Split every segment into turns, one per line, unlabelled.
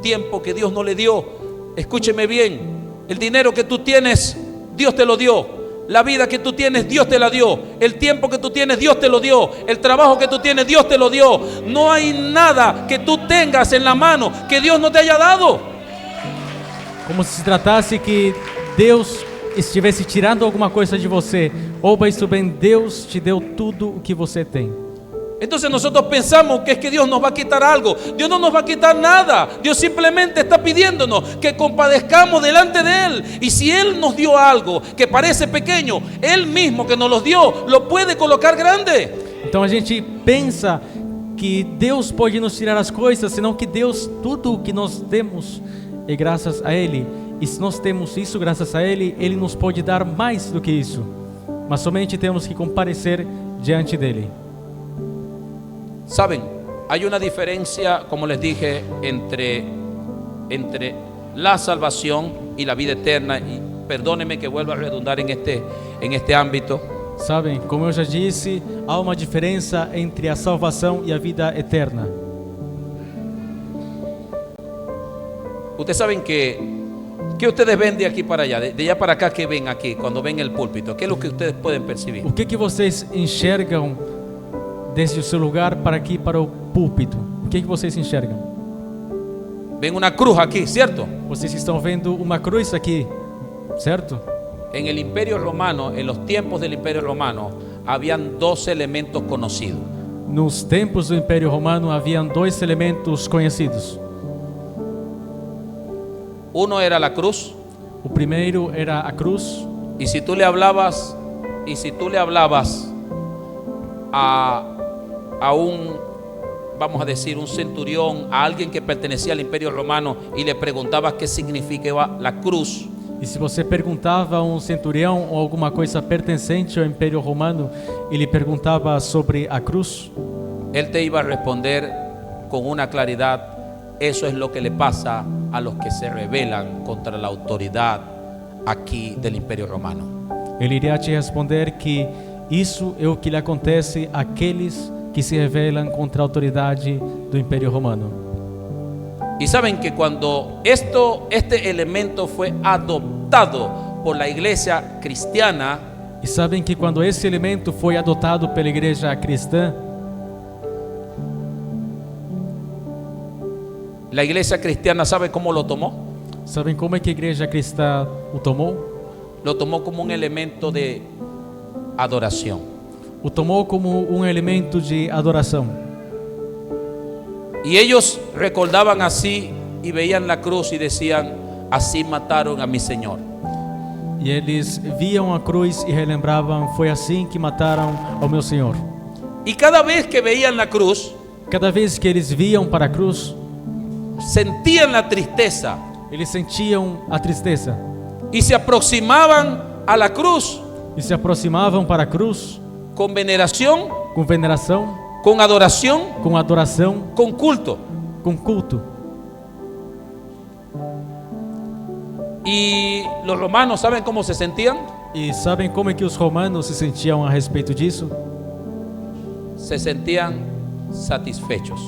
tiempo que Dios no le dio. Escúcheme bien, el dinero que tú tienes, Dios te lo dio. La vida que tú tienes, Dios te la dio. El tiempo que tú tienes, Dios te lo dio. El trabajo que tú tienes, Dios te lo dio. No hay nada que tú tengas en la mano que Dios no te haya dado.
Como se tratasse que Deus estivesse tirando alguma coisa de você. Ouva isso bem, Deus te deu tudo o que você tem.
Entonces nosotros pensamos que es que Dios nos va a quitar algo. Dios no nos va a quitar nada. Dios simplemente está pidiéndonos que compadezcamos delante de Él. Y si Él nos dio algo que parece pequeño, Él mismo que nos los dio, lo puede colocar grande.
Então a gente pensa que Deus pode nos tirar as coisas, senão que Deus, tudo o que nós temos é graças a Ele. E se nós temos isso graças a Ele, Ele nos pode dar mais do que isso. Mas somente temos que comparecer diante dEle.
Saben, hay una diferencia, como les dije, entre la salvación y la vida eterna. Y perdónenme que vuelva a redundar en este ámbito.
Sabem, como eu já disse, há uma diferença entre a salvação e a vida eterna.
Ustedes saben que ustedes ven de aquí para allá, de allá para acá, que ven aquí, cuando ven el púlpito. ¿Qué es lo que ustedes pueden percibir?
O que vocês enxergam desde o seu lugar para aqui, para o púlpito? O que vocês enxergam?
Ven una cruz aquí, ¿cierto?
Vocês estão vendo uma cruz aqui, certo?
En el Imperio Romano, en los tiempos del Imperio Romano, habían dos elementos conocidos.
Nos tempos do Império Romano haviam dois elementos conhecidos.
Uno era la cruz.
O primeiro era a cruz.
Y si tú le hablabas a un, vamos a decir, un centurión, a alguien que pertenecía al Imperio Romano, y le preguntabas qué significaba la cruz,
E se você perguntava a centurião ou alguma coisa pertencente ao Império Romano e lhe perguntava sobre a cruz,
él te iba a responder con una claridad: eso es lo que le pasa a los que se rebelan contra la autoridad aquí del Imperio Romano.
ele iria te responder que isso é o que lhe acontece àqueles que se rebelam contra a autoridade do Império Romano.
Y saben que cuando este elemento fue adoptado por la iglesia cristiana,
E sabem que quando esse elemento foi adotado pela igreja cristã,
la iglesia cristiana, ¿sabe cómo lo tomó?
sabem como é que a igreja cristã o tomou?
Lo tomó como un elemento de adoración.
O tomou como um elemento de adoração.
Y ellos recordaban así y veían la cruz y decían: así mataron a mi Señor.
E eles viam a cruz e relembravam: foi assim que mataram ao meu Senhor.
Y cada vez que veían la cruz,
Cada vez que eles viam para a cruz,
sentían la tristeza
eles sentiam a tristeza
y se aproximaban a la cruz
e se aproximavam para a cruz
con veneración,
com veneração,
con adoración,
com adoração,
con culto.
com culto.
Y los romanos, ¿saben cómo se sentían?
E sabem como é que os romanos se sentiam a respeito disso?
Se sentían satisfechos.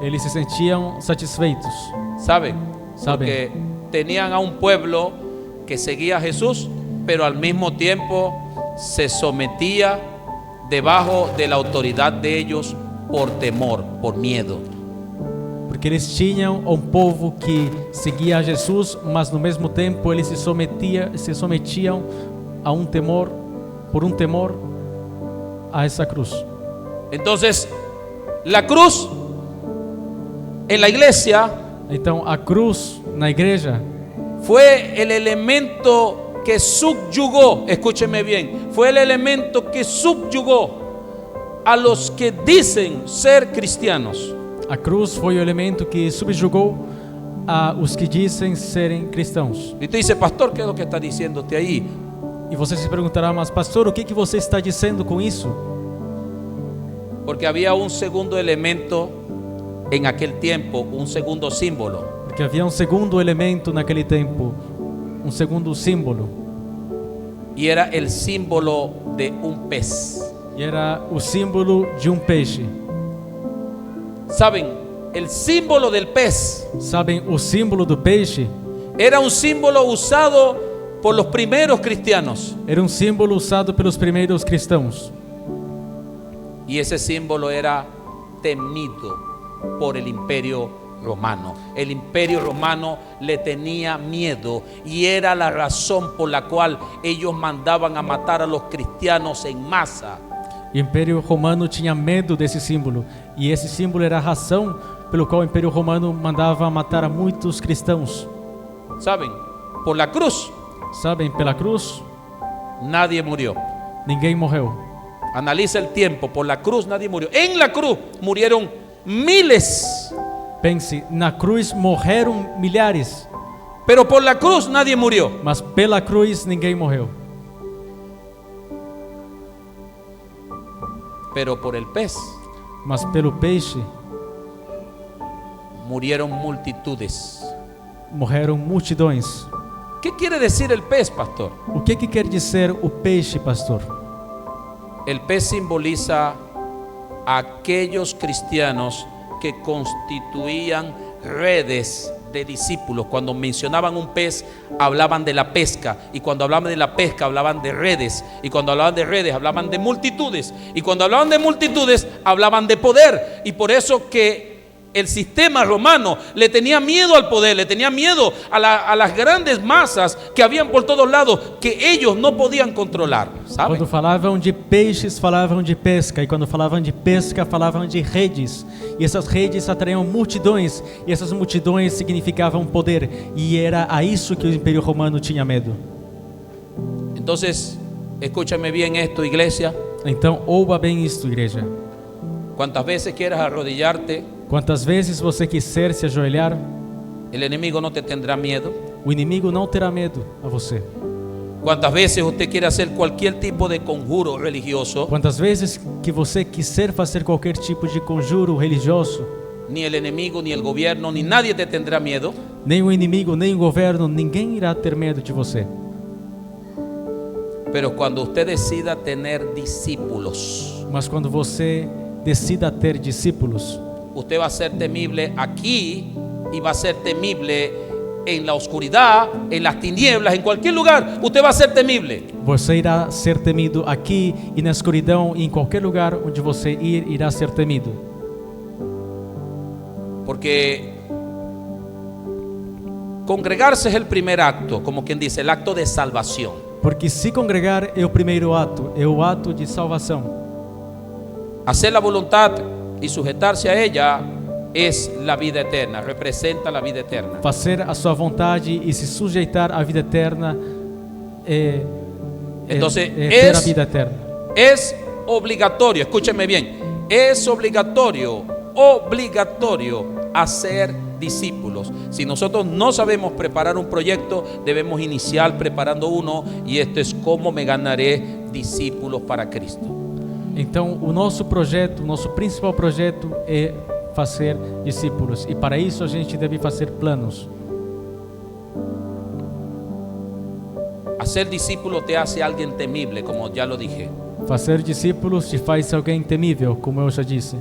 Eles se sentiam satisfeitos.
¿Saben?
Saben.
Porque tenían a un pueblo que seguía a Jesús, pero al mismo tiempo se sometía debajo de la autoridad de ellos por temor, por miedo.
Porque eles tinham um povo que seguia a Jesus, mas no mesmo tempo eles se sometiam a um temor, por um temor a essa cruz.
Entonces, la cruz en la iglesia
Então a cruz na igreja
fue el elemento que subyugó, escúcheme bien, fue el elemento que subyugó a los que dicen ser cristianos.
A cruz foi o elemento que subjugou a os que dizem serem cristãos.
Y te dice: pastor, ¿qué es lo que está diciéndote ahí?
E você se perguntará: mas pastor, o que você está dizendo com isso?
Porque había un segundo elemento en aquel tiempo, un segundo símbolo.
Porque havia segundo elemento naquele tempo, segundo símbolo.
Y era el símbolo de un pez.
E era o símbolo de peixe.
Saben, el símbolo del pez
Sabem o símbolo do peixe?
era un símbolo usado por los primeros cristianos.
Era um símbolo usado pelos primeiros cristãos.
Y ese símbolo era temido por el imperio romano. El imperio romano le tenía miedo y era la razón por la cual ellos mandaban a matar a los cristianos en masa.
O Império Romano tinha medo desse símbolo. E esse símbolo era a razão pelo qual o Império Romano mandava matar a muitos cristãos.
¿Saben? Por la cruz
Sabem, pela cruz,
nadie murió.
ninguém morreu.
Analiza el tiempo. Por la cruz nadie murió. En la cruz murieron miles.
Pense, na cruz morreram milhares,
Pero por la cruz nadie murió.
mas pela cruz ninguém morreu.
Pero por el pez
Mas pelo peixe
murieron multitudes.
morreram multidões.
¿Qué quiere decir el pez, pastor?
O que quer dizer o peixe, pastor?
El pez simboliza a aquellos cristianos que constituían redes de discípulos. Cuando mencionaban un pez, hablaban de la pesca. Y cuando hablaban de la pesca, hablaban de redes. Y cuando hablaban de redes, hablaban de multitudes. Y cuando hablaban de multitudes, hablaban de poder. Y por eso que el sistema romano le tenía miedo al poder, le tenía miedo a las grandes masas que habían por todos lados, que ellos no podían controlar. ¿Saben?
Quando falavam de peixes, falavam de pesca. E quando falavam de pesca, falavam de redes. E essas redes atraíam multidões. E essas multidões significavam poder. E era a isso que o Império Romano tinha medo.
Entonces, escúchame bien esto, iglesia.
Então, ouva bem isto, igreja.
Cuantas veces quieras arrodillarte,
Quantas vezes você quiser se ajoelhar,
el enemigo no te tendrá miedo.
o inimigo não terá medo a você.
Cuantas veces usted quiere hacer cualquier tipo de conjuro religioso,
Quantas vezes que você quiser fazer qualquer tipo de conjuro religioso,
ni el enemigo, ni el gobierno, ni nadie te tendrá miedo.
nem o inimigo, nem o governo, ninguém irá ter medo de você.
Pero cuando usted decida tener discípulos,
Mas quando você decida ter discípulos,
usted va a ser temible aquí y va a ser temible en la oscuridad, en las tinieblas, en cualquier lugar. Usted va a ser temible.
você irá ser temido aqui e na escuridão e em qualquer lugar onde você ir, irá ser temido.
Porque congregarse es el primer acto, como quien dice, el acto de salvación.
Porque se congregar é o primeiro ato, é o ato de salvação.
Hacer la voluntad y sujetarse a ella es la vida eterna, representa la vida eterna.
Fazer a sua vontade e se sujeitar à vida eterna é
Entonces,
ter a vida eterna.
Es obligatorio, escúcheme bien, es obligatorio hacer discípulos. Si nosotros no sabemos preparar un proyecto, debemos iniciar preparando uno, y esto es cómo me ganaré discípulos para Cristo.
Então, o nosso projeto, o nosso principal projeto é fazer discípulos. E para isso a gente deve fazer planos.
Hacer discípulos te hace alguien temible, como ya lo dije.
Fazer discípulos te faz alguém temível, como eu já disse.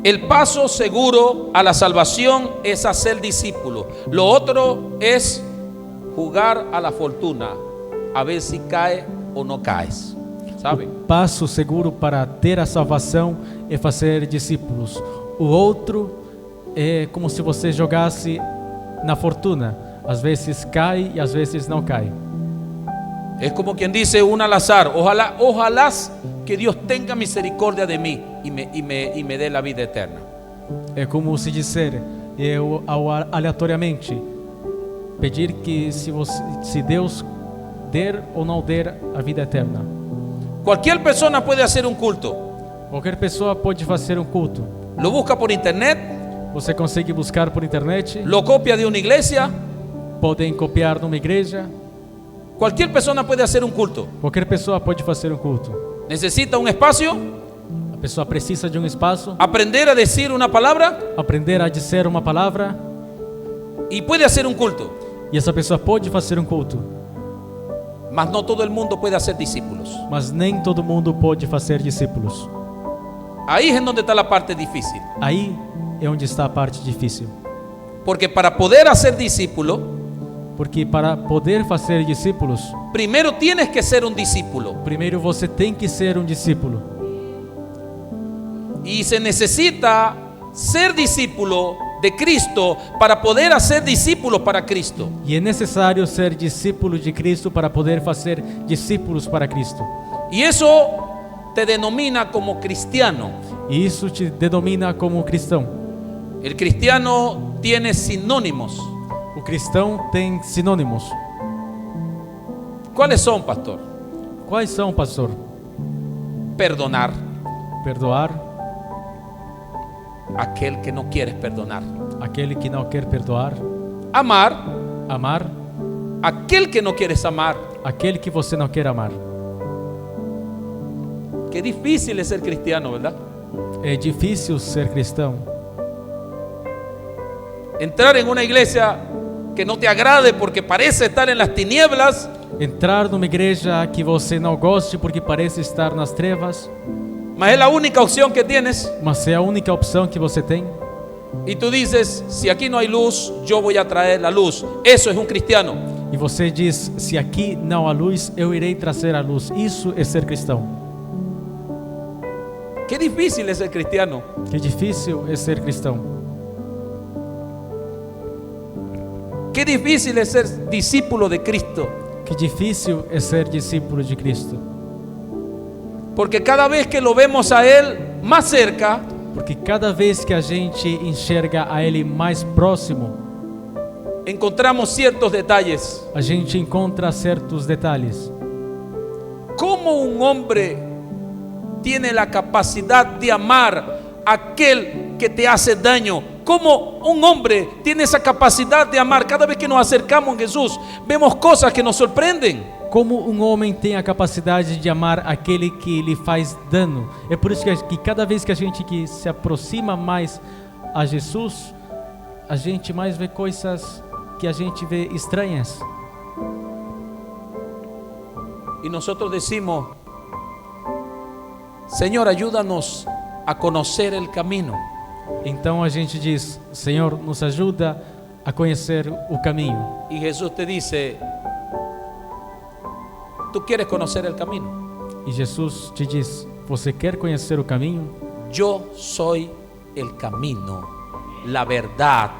El paso seguro a la salvación es hacer discípulos. Lo otro es jugar a la fortuna, a ver si cae o no caes. ¿Sabe?
O passo seguro para ter a salvação é fazer discípulos. O outro é como se você jogasse na fortuna. Às vezes cai e às vezes não cai.
Es como quien dice un al azar, ojalá que Dios tenga misericordia de mí y me dé la vida eterna.
É como se dizer, eu aleatoriamente pedir que se Deus der ou não der a vida eterna.
Cualquier persona puede hacer un culto.
Qualquer pessoa pode fazer um culto.
Lo busca por internet,
Você consegue buscar por internet,
lo copia de una iglesia.
podem copiar numa igreja.
Cualquier persona puede hacer un culto.
Qualquer pessoa pode fazer um culto.
Necesita un espacio,
A pessoa precisa de um espaço,
aprender a decir una palabra
aprender a dizer uma palavra,
y puede hacer un culto.
e essa pessoa pode fazer um culto.
mas no todo el mundo puede hacer discípulos.
Mas nem todo mundo pode fazer discípulos.
Ahí es en donde está la parte difícil.
Aí é onde está a parte difícil.
Porque para poder hacer discípulo,
Porque para poder fazer discípulos,
primero tienes que ser un discípulo.
primeiro você tem que ser um discípulo.
Y se necesita ser discípulo de Cristo para poder hacer discípulos para Cristo.
E é necessário ser discípulo de Cristo para poder fazer discípulos para Cristo.
Y eso te denomina como cristiano.
E isso te denomina como cristão.
El cristiano tiene sinónimos.
O cristão tem sinônimos.
¿Cuáles son, pastor?
Quais são, pastor?
Perdonar
Perdoar
a aquel que no quieres perdonar.
aquele que não quer perdoar.
Amar
Amar
a aquel que no quieres amar.
aquele que você não quer amar.
Qué difícil es ser cristiano, ¿verdad?
É difícil ser cristão.
Entrar en una iglesia que no te agrade porque parece estar en las tinieblas,
Entrar numa igreja que você não goste porque parece estar nas trevas,
mas es la única opción que tienes.
mas é a única opção que você tem.
Y tú dices, si aquí no hay luz, yo voy a traer la luz. Eso es un cristiano.
E você diz: se aqui não há luz, eu irei trazer a luz. Isso é ser cristão.
Qué difícil es ser cristiano.
Que difícil é ser cristão.
Qué difícil es ser discípulo de Cristo.
Que difícil é ser discípulo de Cristo.
Porque cada vez que lo vemos a Él más cerca,
Porque cada vez que a gente enxerga a Ele mais próximo,
encontramos ciertos detalles.
a gente encontra certos detalhes.
¿Cómo un hombre tiene la capacidad de amar a aquel que te hace daño? ¿Cómo un hombre tiene esa capacidad de amar? Cada vez que nos acercamos a Jesús, vemos cosas que nos sorprenden.
Como um homem tem a capacidade de amar aquele que lhe faz dano. É por isso que cada vez que a gente que se aproxima mais a Jesus, a gente mais vê coisas que a gente vê estranhas.
Y nosotros decimos, Señor, ayúdanos a conocer el camino.
Então a gente diz: Senhor, nos ajuda a conhecer o caminho.
Y Jesús te dice, ¿tú quieres conocer el camino?
E Jesus te diz: você quer conhecer o caminho?
Yo soy el camino, la verdad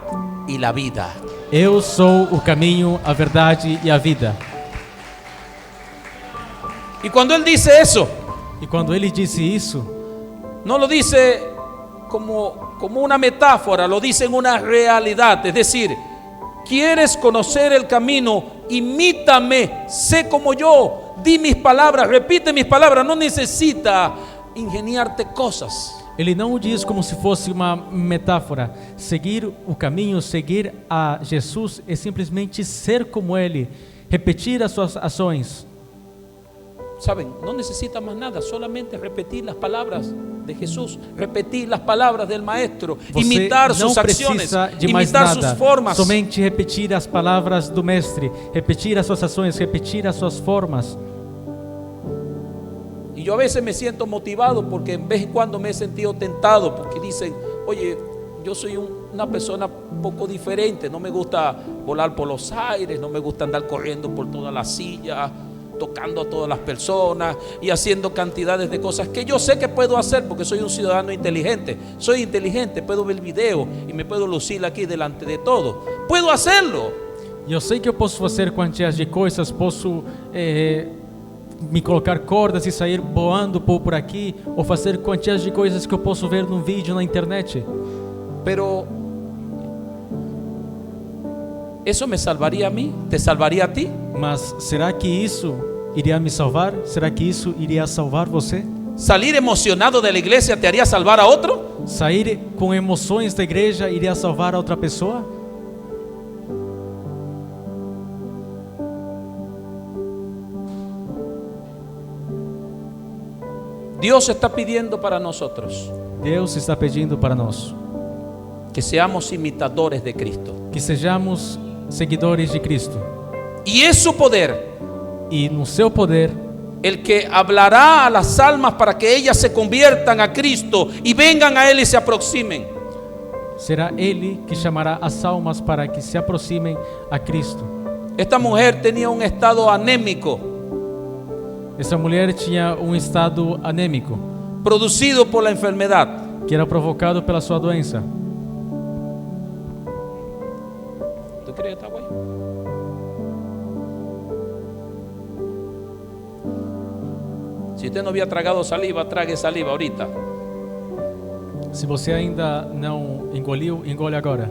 y la vida.
Eu sou o caminho, a verdade e a vida.
Y cuando Él dice eso,
E quando ele disse isso,
no lo dice como una metáfora, lo dice en una realidad. Es decir, ¿quieres conocer el camino? Imítame, sé como yo, di mis palabras, repite mis palabras. No necesita ingeniarte cosas.
ele não o diz como se fosse uma metáfora. Seguir o caminho, seguir a Jesus é simplesmente ser como ele, repetir as suas ações.
Saben, no necesita más nada, solamente repetir las palabras de Jesús, repetir las palabras del Maestro,
Você
imitar
não
sus acciones,
precisa de mais
imitar
nada,
sus formas.
somente repetir as palavras do Mestre, repetir as suas ações, repetir as suas formas.
Y yo a veces me siento motivado porque en vez en cuando me he sentido tentado, porque dicen, oye, yo soy una persona poco diferente, no me gusta volar por los aires, no me gusta andar corriendo por toda la silla, tocando a todas las personas y haciendo cantidades de cosas que yo sé que puedo hacer porque soy un ciudadano inteligente. Soy inteligente, puedo ver video y me puedo lucir aquí delante de todo. Puedo hacerlo.
E eu sei que eu posso fazer quantias de coisas, posso me colocar cordas e sair voando por aqui, ou fazer quantias de coisas que eu posso ver num vídeo na internet.
Pero ¿eso me salvaría a mí? ¿Te salvaría a ti?
Mas será que isso iria me salvar? Será que isso iria salvar você?
¿Salir emocionado de la iglesia te haría salvar a otro?
Sair com emoções da igreja iria salvar a outra pessoa?
Dios está pidiendo para nosotros
Deus está pedindo para nós
que seamos imitadores de Cristo.
que sejamos seguidores de Cristo.
Y es su poder
e no seu poder,
el que hablará a las almas para que ellas se conviertan a Cristo y vengan a Él y se aproximen.
será Ele que chamará as almas para que se aproximem a Cristo.
Esta mujer tenía un estado anémico,
Essa mulher tinha estado anêmico,
producido por la enfermedad.
que era provocado pela sua doença.
¿Tú quieres esta agua ahí? Si usted no había tragado saliva, trague saliva ahorita.
Se você ainda não engoliu, engole agora.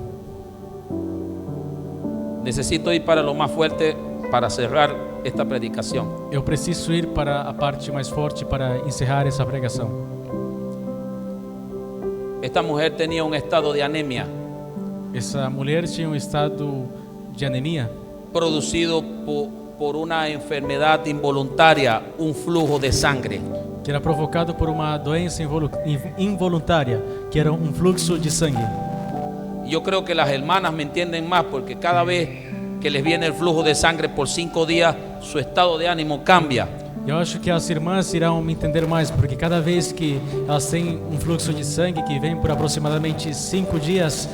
Necesito ir para lo más fuerte para cerrar esta predicación.
Eu preciso ir para a parte mais forte para encerrar essa pregação.
Esta mujer tenía un estado de anemia
Essa mulher tinha estado de anemia,
producido por una enfermedad involuntaria, un flujo de sangre.
que era provocado por uma doença involuntária, que era fluxo de sangue.
Yo creo que las hermanas me entienden más porque cada vez que les viene el flujo de sangre por 5 días, su estado de ánimo cambia.
Eu acho que as irmãs irão me entender mais, porque cada vez que elas têm fluxo de sangue que vem por aproximadamente 5 dias,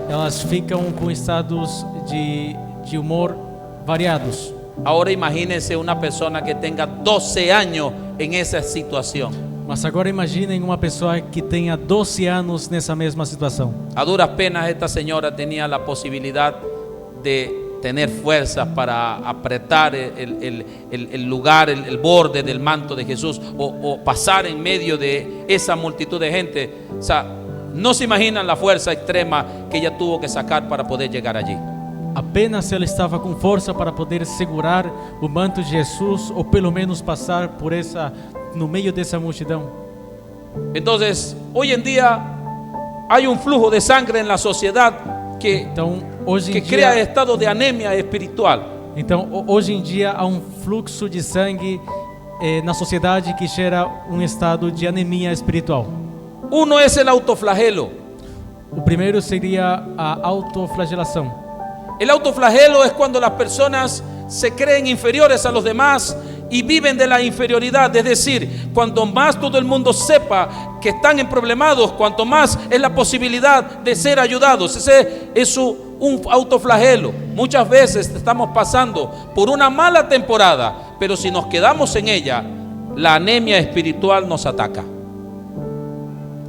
elas ficam com estados de humor variados.
Ahora imagínense una persona que tenga 12 años en esa situación.
Mas agora imaginem uma pessoa que tenha 12 anos nessa mesma situação.
A duras penas esta señora tenía la posibilidad de tener fuerzas para apretar el lugar, el borde del manto de Jesús o pasar en medio de esa multitud de gente. O sea, no se imaginan la fuerza extrema que ella tuvo que sacar para poder llegar allí.
Apenas ela estava com força para poder segurar o manto de Jesus, ou pelo menos passar por no meio dessa multidão.
Entonces, hoy en día hay un flujo de sangre en la sociedad que
Então, hoje em
crea
dia,
estado de anemia espiritual.
hoje em dia há fluxo de sangue na sociedade que gera estado de anemia espiritual.
Uno es el autoflagelo.
O primeiro seria a autoflagelação.
El autoflagelo es cuando las personas se creen inferiores a los demás y viven de la inferioridad. Es decir, cuanto más todo el mundo sepa que están en problemados, cuanto más es la posibilidad de ser ayudados. Ese es un autoflagelo. Muchas veces estamos pasando por una mala temporada, pero si nos quedamos en ella, la anemia espiritual nos ataca.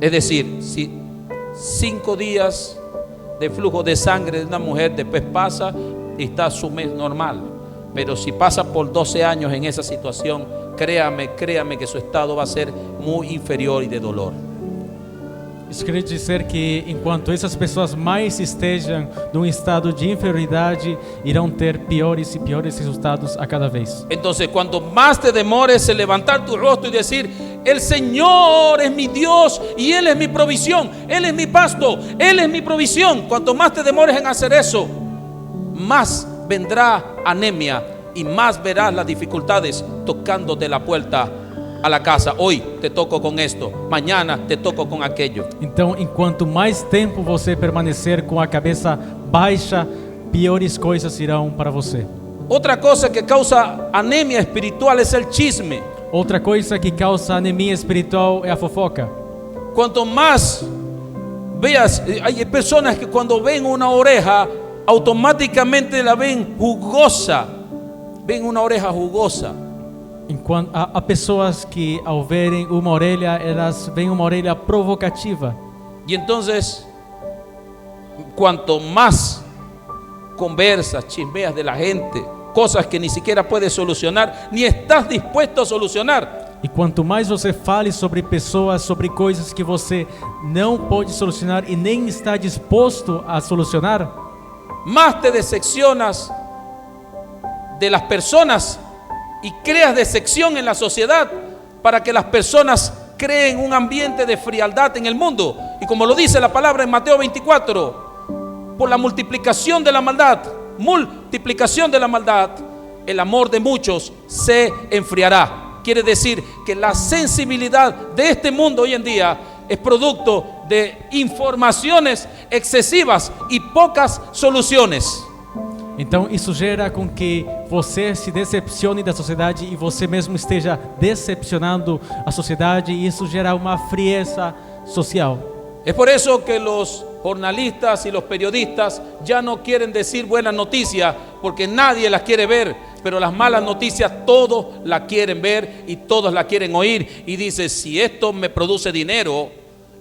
Es decir, si 5 días de flujo de sangre de una mujer después pasa y está su mes normal, pero si pasa por 12 años en esa situación, créame que su estado va a ser muy inferior y de dolor.
Isso quer dizer que enquanto essas pessoas mais estejam estado de inferioridade, irão ter piores e piores resultados a cada vez.
Entonces, cuando más te demores en levantar tu rostro y decir: el Señor es mi Dios y Él es mi provisión, Él es mi pasto, Él es mi provisión. Cuanto más te demores en hacer eso, más vendrá anemia y más verás las dificultades tocándote la puerta a la casa. Hoy te toco con esto, mañana te toco con aquello.
Então, enquanto mais tempo você permanecer com a cabeça baixa, piores coisas irão para você.
Otra cosa que causa anemia espiritual es el chisme.
Outra coisa que causa anemia espiritual é a fofoca.
Cuanto más veas, hay personas que cuando ven una oreja, automáticamente la ven jugosa. Ven una oreja jugosa.
Enquanto há pessoas que ao verem uma orelha, elas veem uma orelha provocativa.
Y entonces, cuanto más conversas, chismeas de la gente, cosas que ni siquiera puedes solucionar, ni estás dispuesto a solucionar.
E quanto mais você fale sobre pessoas, sobre coisas que você não pode solucionar e nem está disposto a solucionar,
más te decepcionas de las personas y creas decepción en la sociedad para que las personas creen un ambiente de frialdad en el mundo. Y como lo dice la palabra en Mateo 24, por la multiplicación de la maldad, el amor de muchos se enfriará. Quiere decir que la sensibilidad de este mundo hoy en día es producto de informaciones excesivas y pocas soluciones.
Então isso gera com que você se decepcione da sociedade e você mesmo esteja decepcionando a sociedade, e isso gera uma frieza social.
Es por eso que los jornalistas y los periodistas ya no quieren decir buenas noticias, porque nadie las quiere ver, pero las malas noticias todos las quieren ver y todos las quieren oír, y dice, si esto me produce dinero,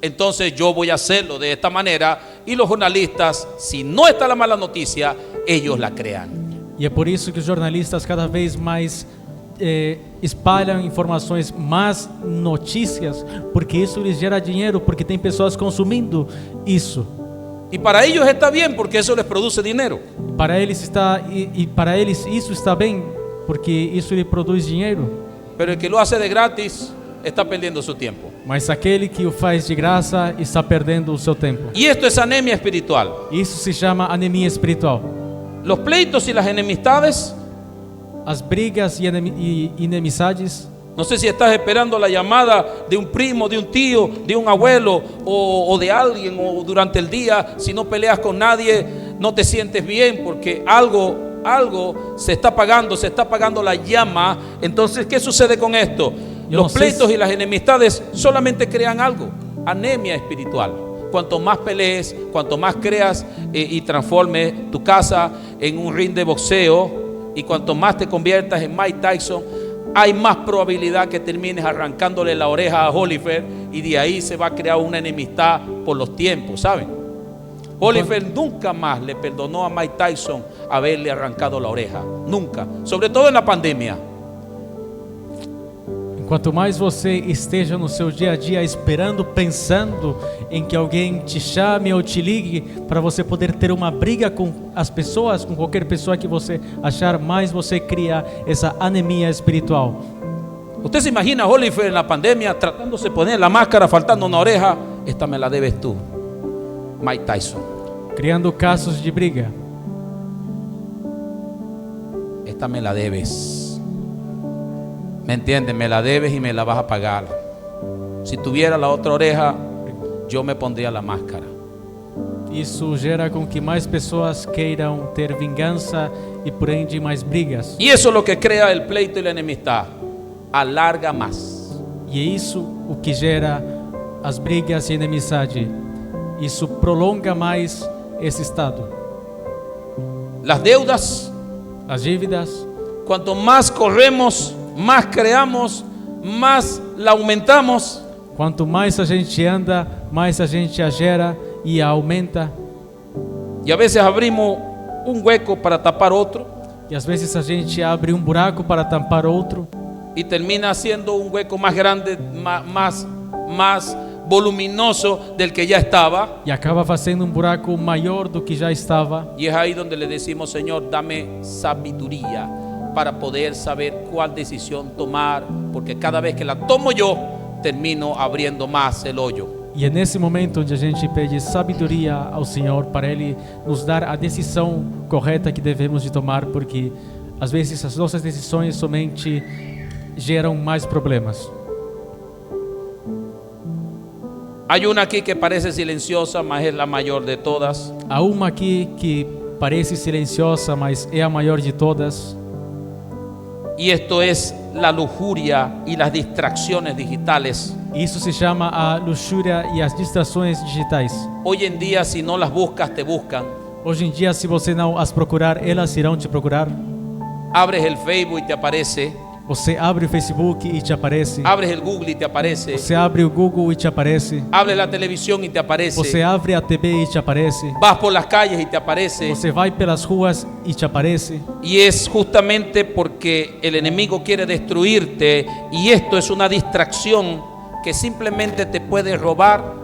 entonces yo voy a hacerlo de esta manera, y los jornalistas, si no está la mala noticia, ellos la crean.
E é por isso que os jornalistas cada vez mais espalham informações, más notícias, porque isso lhes gera dinheiro, porque tem pessoas consumindo isso.
Y para ellos está bien, porque eso les produce dinero.
Para eles para eles isso está bem, porque isso lhe produz dinheiro.
Pero el que lo hace de gratis está perdiendo su tiempo.
Mas aquele que o faz de graça está perdendo o seu tempo.
Y esto es anemia espiritual.
Isso se chama anemia espiritual.
Los pleitos y las enemistades.
As brigas e inimizades.
No sé si estás esperando la llamada de un primo, de un tío, de un abuelo o de alguien, o durante el día. Si no peleas con nadie, no te sientes bien, porque algo se está apagando la llama. Entonces, ¿qué sucede con esto? Los pleitos y las enemistades solamente crean algo, anemia espiritual. Cuanto más pelees, cuanto más creas y transformes tu casa en un ring de boxeo, y cuanto más te conviertas en Mike Tyson, hay más probabilidad que termines arrancándole la oreja a Holyfield, y de ahí se va a crear una enemistad por los tiempos, ¿saben? Holyfield nunca más le perdonó a Mike Tyson haberle arrancado la oreja, nunca, sobre todo en la pandemia.
Quanto mais você esteja no seu dia a dia esperando, pensando em que alguém te chame ou te ligue para você poder ter uma briga com as pessoas, com qualquer pessoa que você achar, mais você cria essa anemia espiritual.
Usted se imagina a Holyfield en la pandemia tratándose de poner la máscara, faltando una oreja. Esta me la debes tú, Mike Tyson.
Criando casos de briga.
Esta me la debes. ¿Me entiendes? Me la debes y me la vas a pagar. Si tuviera la otra oreja, yo me pondría la máscara.
Isso gera com que mais pessoas queiram ter vingança e por ende mais brigas.
Y eso es lo que crea el pleito y la enemistad. Alarga más.
E é isso o que gera as brigas e inimizade. Isso prolonga mais esse estado.
Las deudas.
As dívidas.
Cuanto más corremos, más creamos, más la aumentamos.
Quanto mais a gente anda, mais a gente a gera e a aumenta.
Y a veces abrimos un hueco para tapar otro.
E às vezes a gente abre buraco para tampar outro.
Y termina siendo un hueco más grande, más voluminoso del que ya estaba.
E acaba fazendo buraco maior do que já estava.
Y es ahí donde le decimos, Señor, dame sabiduría para poder saber cuál decisión tomar, porque cada vez que la tomo yo, termino abriendo más el hoyo.
E é nesse momento onde a gente pede sabedoria ao Senhor para Ele nos dar a decisão correta que devemos de tomar, porque às vezes as nossas decisões somente geram mais problemas.
Hay una aquí que parece silenciosa, mas es la mayor de todas.
Há uma aqui que parece silenciosa, mas é a maior de todas.
Y esto es la lujuria y las distracciones digitales.
Isso se chama a luxúria e as distrações digitais.
Hoy en día, si no las buscas, te buscan.
Hoje em dia, se você não as procurar, elas irão te procurar.
Abres el Facebook y te aparece.
Você abre o Facebook e te aparece.
Abres el Google y te aparece.
Você abre o Google e te aparece.
Abres la televisión y te aparece.
Você abre a TV e te aparece.
Vas por las calles y te aparece.
Você vai pelas ruas e te aparece.
Y es justamente porque el enemigo quiere destruirte, y esto es una distracción que simplemente te puede robar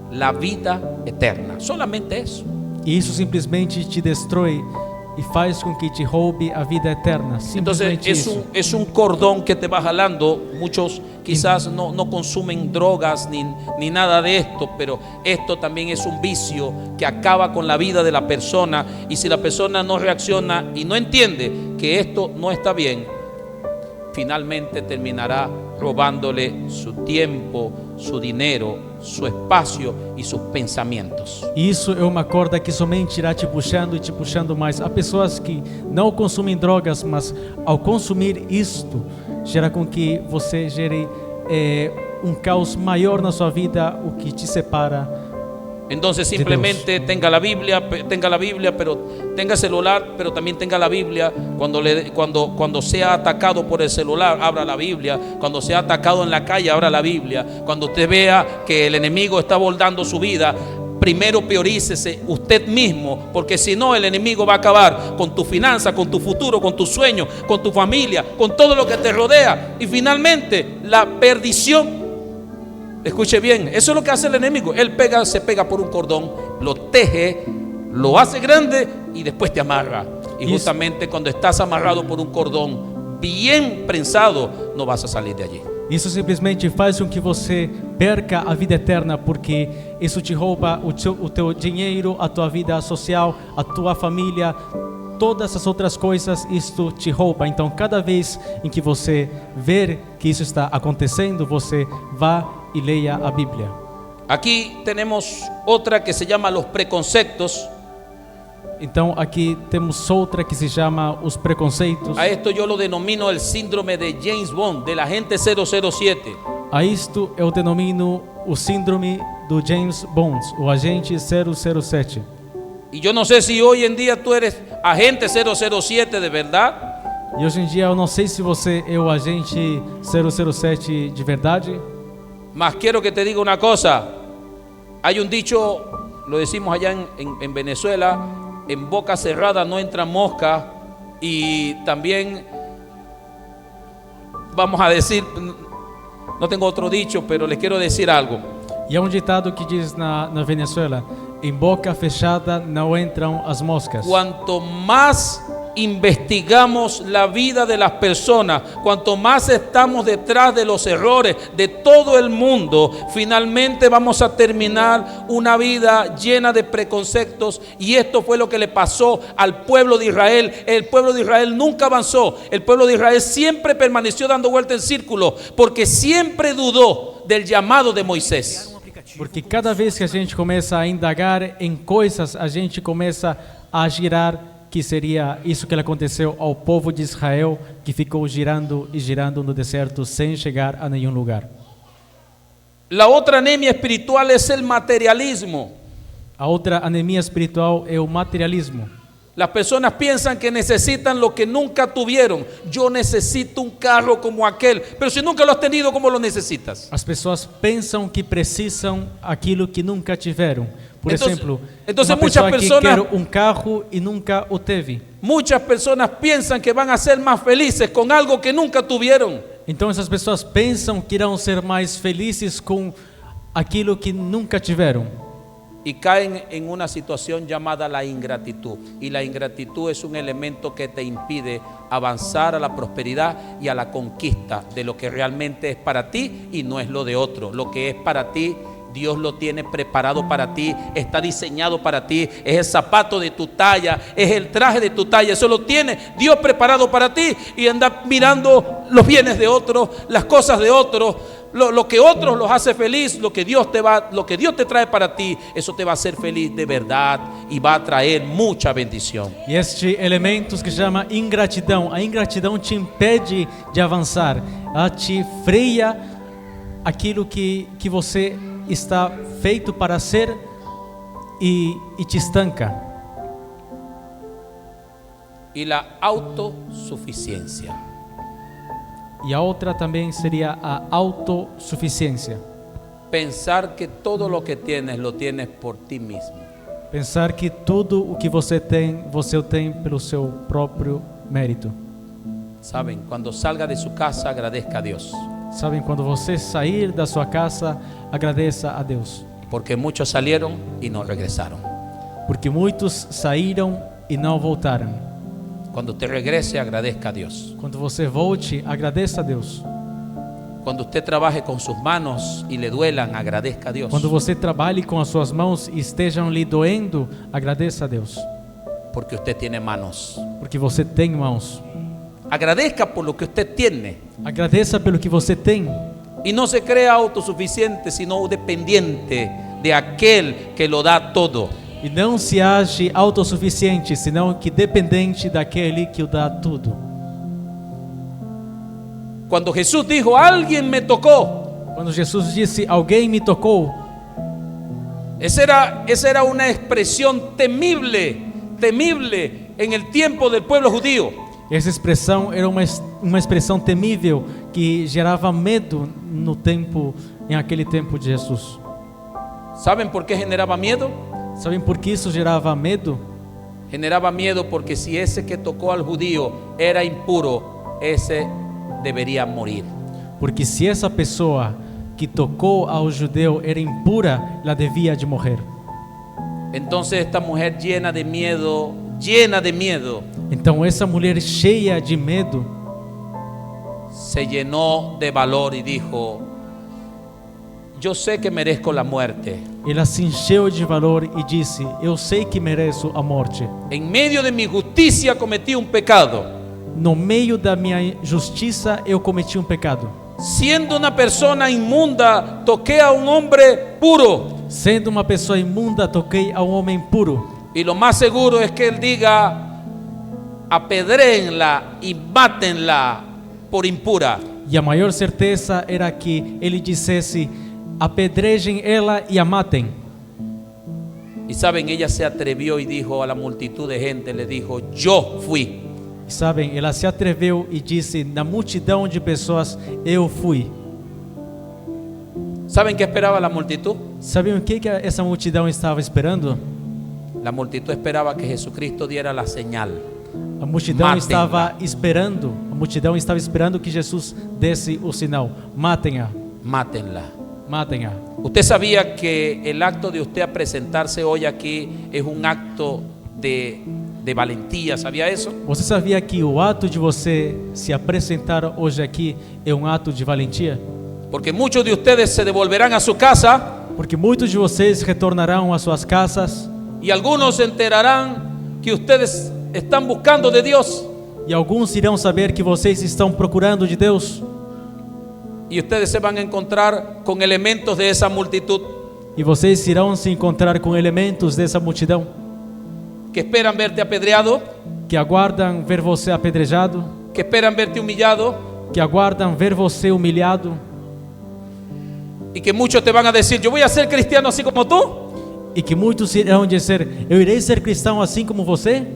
la vida eterna. Solamente eso.
E isso simplesmente te destrói e faz com que te roube a vida eterna.
Entonces es un cordón que te va jalando. Muchos quizás no consumen drogas ni nada de esto, pero esto también es un vicio que acaba con la vida de la persona. Y si la persona no reacciona y no entiende que esto no está bien, finalmente terminará robándole su tiempo, su dinero su espacio y sus pensamientos.
Isso é uma corda que somente irá te puxando e te puxando mais. Há pessoas que não consumem drogas, mas ao consumir isto, gera com que você gere um caos maior na sua vida, o que te separa.
Entonces simplemente tenga la Biblia, pero tenga celular, pero también tenga la Biblia. Cuando sea atacado por el celular, abra la Biblia. Cuando sea atacado en la calle, abra la Biblia. Cuando usted vea que el enemigo está abordando su vida, primero priorícese usted mismo, porque si no el enemigo va a acabar con tu finanza, con tu futuro, con tus sueños, con tu familia, con todo lo que te rodea, y finalmente la perdición. Escuche bien, eso es lo que hace el enemigo. Él se pega por un cordón, lo teje, lo hace grande y después te amarra. Y justamente cuando estás amarrado por un cordón bien prensado, no vas a salir de allí.
Isso simplesmente faz com que você perca a vida eterna, porque isso te rouba o teu dinheiro, a tua vida social, a tua família, todas as outras coisas. Isto te rouba. Então, cada vez em que você ver que isso está acontecendo, você vá y leia a Biblia.
Aquí tenemos otra que se llama los preconceptos.
Então aqui temos outra que se chama os preconceitos.
A esto yo lo denomino el síndrome de James Bond, del agente 007.
A isto eu denomino o síndrome do James Bond, o agente 007.
Y yo no sé si hoy en día tú eres agente 007 de verdad.
E hoje em dia eu não sei se você é o agente 007 de verdade.
Mas quiero que te diga una cosa. Hay un dicho, lo decimos allá en Venezuela: en boca cerrada no entra mosca. Y también vamos a decir, no tengo otro dicho, pero les quiero decir algo.
E há um ditado que diz na Venezuela: em boca fechada não entram as moscas.
Cuanto más investigamos la vida de las personas, cuanto más estamos detrás de los errores de todo el mundo, finalmente vamos a terminar una vida llena de preconceptos. Y esto fue lo que le pasó al pueblo de Israel. El pueblo de Israel nunca avanzó. El pueblo de Israel siempre permaneció dando vuelta en círculo, porque siempre dudó del llamado de Moisés.
Porque cada vez que a gente começa a indagar em coisas, a gente começa a girar, que seria isso que aconteceu ao povo de Israel, que ficou girando e girando no deserto sem chegar a nenhum lugar.
La otra anemia espiritual es el materialismo.
A outra anemia espiritual é o materialismo.
Las personas piensan que necesitan lo que nunca tuvieron. Yo necesito un carro como aquel, pero si nunca lo has tenido, ¿cómo lo necesitas?
As pessoas pensam que precisam aquilo que nunca tiveram. Por exemplo,
entonces
uma pessoa
muchas
que
personas,
quer um carro e nunca o teve.
Muchas personas piensan que van a ser más felices con algo que nunca tuvieron.
Então essas pessoas pensam que irão ser mais felizes com aquilo que nunca tiveram.
Y caen en una situación llamada la ingratitud. Y la ingratitud es un elemento que te impide avanzar a la prosperidad y a la conquista de lo que realmente es para ti y no es lo de otro. Lo que es para ti, Dios lo tiene preparado para ti, está diseñado para ti, es el zapato de tu talla, es el traje de tu talla, eso lo tiene Dios preparado para ti. Y andar mirando los bienes de otros, las cosas de otros, lo que otros los hace feliz, lo que Dios te trae para ti, eso te va a hacer feliz de verdad y va a traer mucha bendición.
E este elemento que se chama ingratidão, a ingratidão te impede de avançar, ela te freia aquilo que você está feito para ser e te estanca.
Y la autosuficiencia.
E a outra também seria a autossuficiência.
Pensar que todo lo que tienes lo tienes por ti mismo.
Pensar que tudo o que você o tem pelo seu próprio mérito.
Saben, cuando salga de su casa, agradezca a Dios.
Sabem, quando você sair da sua casa, agradeça a Deus.
Porque muchos salieron y no regresaron.
Porque muitos saíram e não voltaram.
Cuando usted regrese, agradezca a Dios.
Quando você volte, agradeça a Deus.
Cuando usted trabaje con sus manos y le duelan, agradezca a Dios.
Quando você trabalhe com as suas mãos e estejam lhe doendo, agradeça a Deus.
Porque usted tiene manos.
Porque você tem mãos.
Agradezca por lo que usted tiene.
Agradeça pelo que você tem.
Y no se crea autosuficiente, sino dependiente de aquel que lo da todo.
E não se age autossuficiente, senão que dependente daquele que o dá tudo.
Cuando Jesús dijo, alguien me tocó,
Quando Jesus disse, alguém me tocou,
esa era una expresión temible en el tiempo del pueblo judío.
essa expressão era uma expressão temível que gerava medo em aquele tempo de Jesus.
¿Saben por qué generaba miedo?
Sabem por que isso gerava medo?
Generaba miedo porque si ese que tocó al judío era impuro, ese debería morir.
Porque se essa pessoa que tocou ao judeu era impura, ela devia de morrer.
Entonces esta mujer llena de miedo,
Então essa mulher cheia de medo
se llenó de valor y dijo, yo sé que merezco la muerte.
ela se encheu de valor e disse: eu sei que mereço a morte.
En medio de mi justicia cometí un pecado.
No meio da minha justiça eu cometi um pecado.
Siendo una persona inmunda, toqué a un hombre puro.
Sendo uma pessoa imunda, toquei a um homem puro.
Y lo más seguro es que él diga, apedréenla y mátenla por impura.
E a maior certeza era que ele dissesse: apedrejem ela e a matem.
Y saben, ella se atrevió y dijo a la multitud de gente, le dijo, yo fui.
E sabem, ela se atreveu e disse na multidão de pessoas: eu fui.
¿Saben qué esperaba la multitud?
Sabem o que essa multidão estava esperando?
La multitud esperaba que Jesucristo diera la señal.
A multidão
Matem-la.
estava esperando que Jesus desse o sinal: matem-a,
Mátenla.
matem-a.
¿Usted sabía que el acto de usted a presentarse hoy aquí es un acto de valentía? ¿Sabía eso?
Você sabia que o ato de você se apresentar hoje aqui é um ato de valentia?
Porque muchos de ustedes se devolverán a su casa
Porque muitos de vocês retornarão às suas casas
y algunos se enterarán que ustedes están buscando de Dios
e alguns irão saber que vocês estão procurando de Deus
y ustedes se van a encontrar con elementos de esa multitud
e vocês irão se encontrar com elementos dessa multidão
que esperan verte apedreado,
que aguardam ver você apedrejado,
que esperan verte humillado
que aguardam ver você humilhado
y que muchos te van a decir, yo voy a ser cristiano así como tú.
e que muitos irão dizer: eu irei ser cristão assim como você?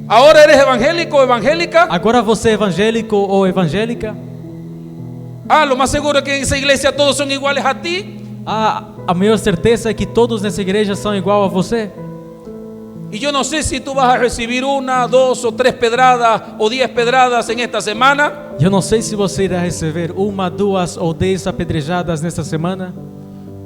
Ahora eres evangélico o evangélica.
Agora você é evangélico ou evangélica?
Ah, lo más seguro es que en esa iglesia todos son iguales a ti.
A maior certeza é que todos nessa igreja são igual a você.
Y yo no sé si tú vas a recibir 1, 2 o 3 pedradas o 10 pedradas en esta semana.
Eu não sei se você irá receber 1, 2 ou 10 apedrejadas nesta semana,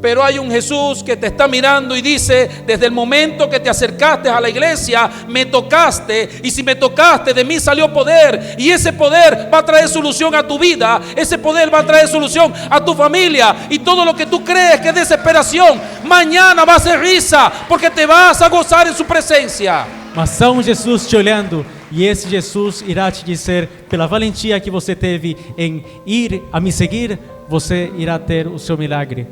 Pero hay un Jesús que te está mirando y dice, desde el momento que te acercaste a la iglesia, me tocaste, y si me tocaste, de mí salió poder, y ese poder va a traer solución a tu vida, ese poder va a traer solución a tu familia, y todo lo que tú crees que es desesperación, mañana va a ser risa, porque te vas a gozar en su presencia.
mas há um Jesus te olhando, e esse Jesus irá te dizer: pela valentia que você teve em ir a me seguir, você irá ter o seu milagre.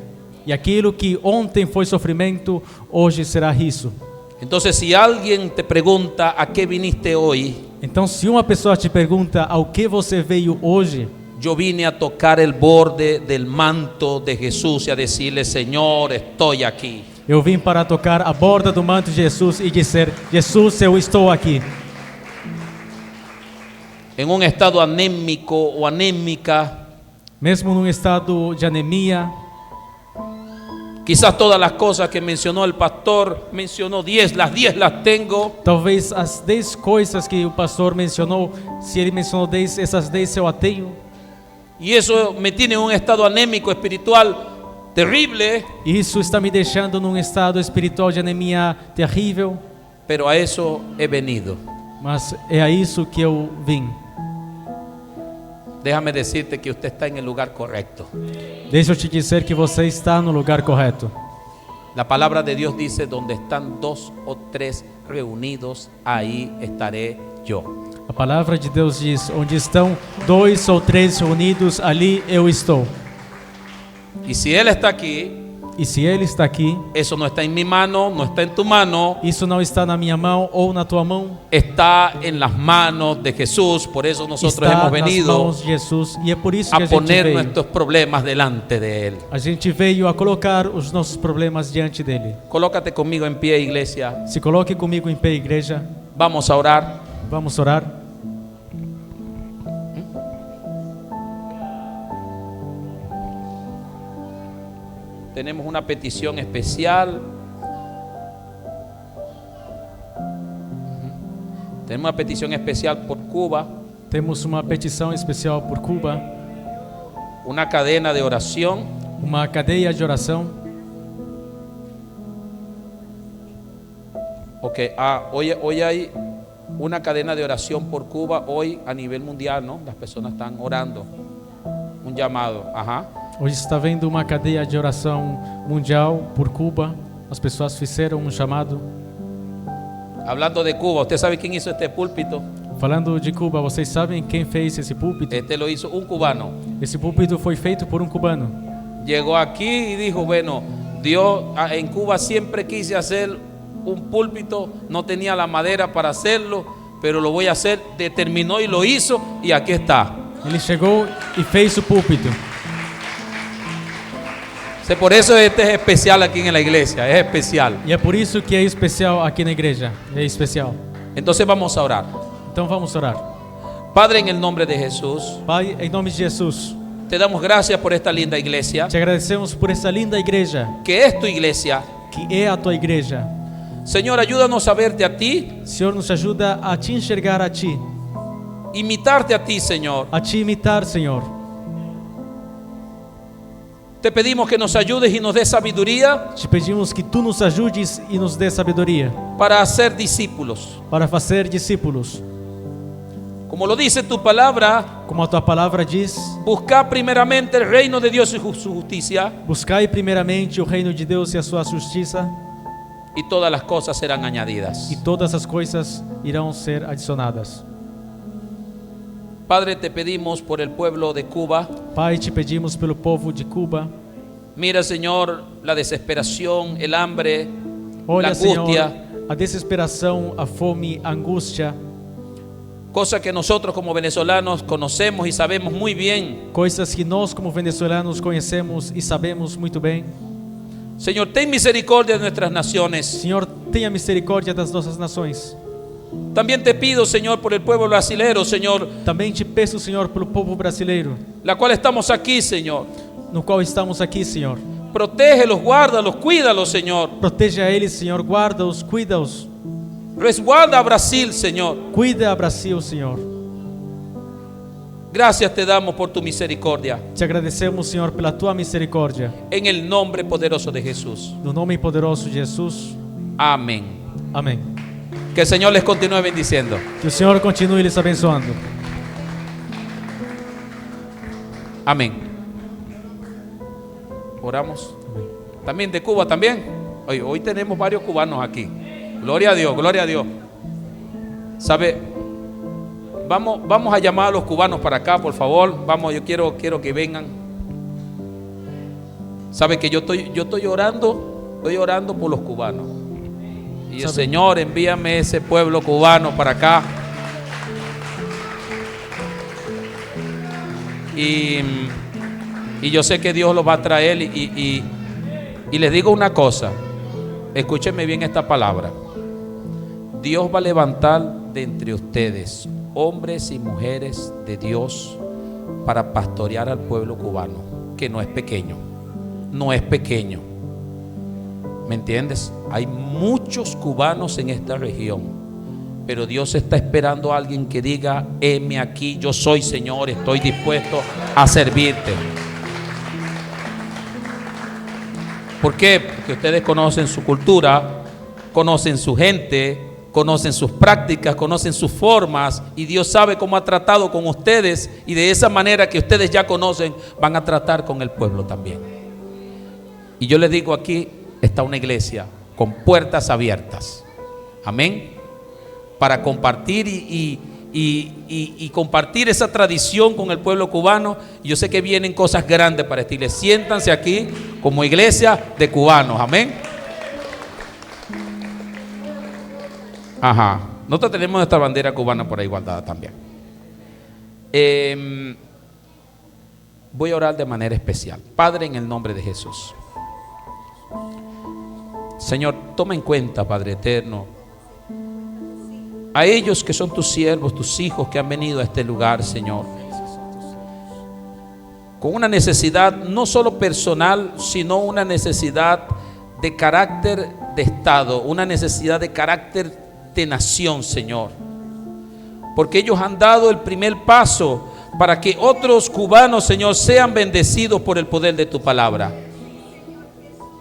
E aquilo que ontem foi sofrimento, hoje será riso.
Entonces, si alguien te pregunta a qué viniste hoy,
Então, se uma pessoa te pergunta ao que você veio hoje,
yo vine a tocar el borde del manto de Jesús y a decirle, Señor, estoy aquí.
eu vim para tocar a borda do manto de Jesus e dizer: Jesus, eu estou aqui.
En un estado anémico o anémica,
Mesmo num estado de anemia,
quizás todas las cosas que mencionó el pastor, mencionó 10, las 10 las tengo.
talvez as 10 coisas que o pastor mencionou, se ele mencionou 10, essas 10 eu a tenho.
Y eso me tiene en un estado anémico espiritual terrible,
E isso está me deixando num estado espiritual de anemia terrível,
pero a eso he venido.
mas é a isso que eu vim.
Déjame decirte que usted está en el lugar correcto.
Deixa eu te dizer que você está no lugar correto.
La palabra de Dios dice, donde están 2 o 3 reunidos, ahí estaré yo.
A palavra de Deus diz: onde estão 2 ou 3 reunidos, ali eu estou.
Y si Él está aquí,
E se Ele está aqui,
eso no está en mi mano, no está en tu mano,
isso não está na minha mão ou na tua mão,
está en las manos de Jesús. Por eso nosotros
está
hemos
nas
venido
mãos de Jesus. E é por isso que
a
a gente
poner
veio.
nuestros problemas delante de Él.
A gente veio a colocar os nossos problemas diante dele.
Colócate conmigo en pie, iglesia.
Se coloque comigo em pé, igreja.
Vamos a orar.
Vamos orar.
Tenemos una petición especial. Tenemos una petición especial por Cuba.
Temos uma petição especial por Cuba,
Una cadena de oración.
uma cadeia de oração.
Ok, hoy hay una cadena de oración por Cuba, hoy a nivel mundial, ¿no? Las personas están orando. Un llamado, ajá.
Hoje está havendo uma cadeia de oração mundial por Cuba. As pessoas fizeram um chamado.
Hablando de Cuba, ¿usted sabe quién hizo este púlpito?
Falando de Cuba, vocês sabem quem fez esse púlpito?
Este lo hizo un cubano.
Esse púlpito foi feito por um cubano.
Llegó aquí y dijo, bueno, Dios en Cuba siempre quise hacer un púlpito, no tenía la madera para hacerlo, pero lo voy a hacer. Determinó y lo hizo y aquí está.
Ele chegou e fez o púlpito.
Por eso este es especial aquí en la iglesia, es especial.
E é por isso que é especial aqui na igreja. É especial.
Entonces vamos a orar.
Então vamos orar.
Padre, en el nombre de Jesús,
Pai, em nome de Jesus,
te damos gracias por esta linda iglesia,
te agradecemos por essa linda igreja,
que es tu iglesia.
que é a tua igreja.
Señor, ayúdanos a verte a ti,
Senhor, nos ajuda a te enxergar a ti,
imitarte a ti, Señor.
a te imitar, Senhor.
Te pedimos que nos ayudes y nos des sabiduría
Te pedimos que tu nos ajudes e nos dê sabedoria
para hacer discípulos.
para fazer discípulos.
Como lo dice tu palabra,
Como a tua palavra diz,
busca primeramente el reino de Dios y su justicia,
buscai primeiramente o reino de Deus e a sua justiça,
y todas las cosas serán añadidas.
e todas as coisas irão ser adicionadas.
Padre, te pedimos por el pueblo de Cuba.
Pai, te pedimos pelo povo de Cuba.
Mira, Señor, la desesperación, el hambre, la
Olha, Senhor,
angustia,
a desesperação, a fome, a angústia,
cosa que nosotros como venezolanos conocemos y sabemos muy bien.
coisas que nós como venezuelanos conhecemos e sabemos muito bem.
Señor, ten misericordia de nuestras naciones.
Senhor, tenha misericórdia das nossas nações.
También te pido, Señor, por el pueblo brasileño, Señor,
Também te peço, Senhor, pelo povo brasileiro,
la cual estamos aquí, Señor.
no qual estamos aqui, Senhor.
Protégelos, guárdalos, cuídalos, Señor.
Proteja eles, Senhor, guarda-os, cuida-os.
Resguarda a Brasil, Señor.
Cuida a Brasil, Senhor.
Gracias te damos por tu misericordia.
Te agradecemos, Senhor, pela tua misericórdia.
En el nombre poderoso de Jesús.
No nome poderoso de Jesus.
Amén.
Amém.
Que el Señor les continúe bendiciendo.
Que o Senhor continue lhes abençoando.
Amén. Oramos. También de Cuba, también. Hoy tenemos varios cubanos aquí. Gloria a Dios, gloria a Dios. ¿Sabe? Vamos a llamar a los cubanos para acá, por favor. Vamos, yo quiero que vengan. ¿Sabe que yo estoy orando por los cubanos? Y el Señor, envíame ese pueblo cubano para acá. Y yo sé que Dios los va a traer. Y les digo una cosa. Escúchenme bien esta palabra. Dios va a levantar de entre ustedes hombres y mujeres de Dios para pastorear al pueblo cubano, que no es pequeño. No es pequeño. ¿Me entiendes? Hay muchos cubanos en esta región, pero Dios está esperando a alguien que diga: heme aquí, yo soy, Señor, estoy dispuesto a servirte. ¿Por qué? Porque ustedes conocen su cultura, conocen su gente, conocen sus prácticas, conocen sus formas, y Dios sabe cómo ha tratado con ustedes, y de esa manera que ustedes ya conocen, van a tratar con el pueblo también. Y yo les digo, aquí está una iglesia con puertas abiertas, amén, para compartir y y compartir esa tradición con el pueblo cubano. Yo sé que vienen cosas grandes para esta iglesia. Siéntanse aquí como iglesia de cubanos, amén. Ajá, nosotros tenemos nuestra bandera cubana por ahí guardada también. Voy a orar de manera especial. Padre, en el nombre de Jesús, Señor, toma en cuenta, Padre eterno, a ellos que son tus siervos, tus hijos que han venido a este lugar, Señor, con una necesidad no solo personal, sino una necesidad de carácter de Estado, una necesidad de carácter de nación, Señor, porque ellos han dado el primer paso para que otros cubanos, Señor, sean bendecidos por el poder de tu palabra.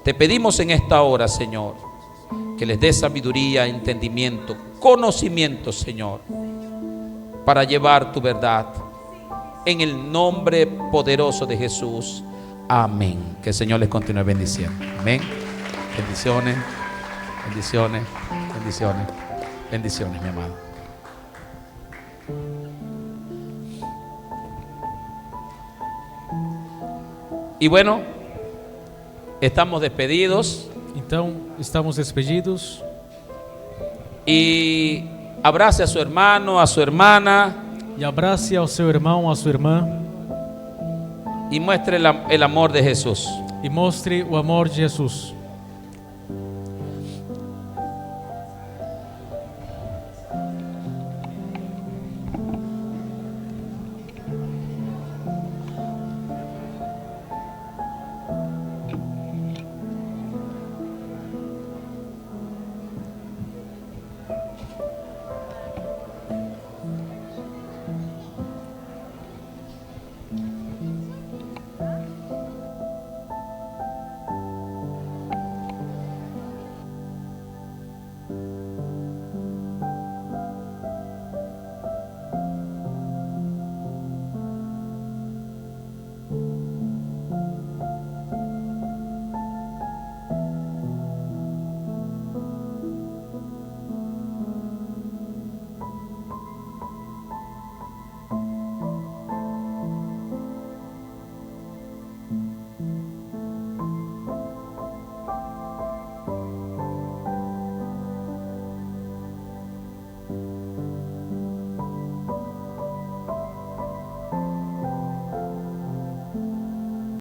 Te pedimos en esta hora, Señor, que les dé sabiduría, entendimiento, conocimiento, Señor, para llevar tu verdad. En el nombre poderoso de Jesús. Amén. Que el Señor les continúe bendiciendo. Amén. Bendiciones, bendiciones, bendiciones, bendiciones, mi amado. Y bueno, estamos despedidos.
Então, estamos despedidos.
Y abrace a su hermano, a su hermana.
E abrace ao seu irmão, à sua irmã.
Y muestre el amor de Jesús.
E mostre o amor de Jesus.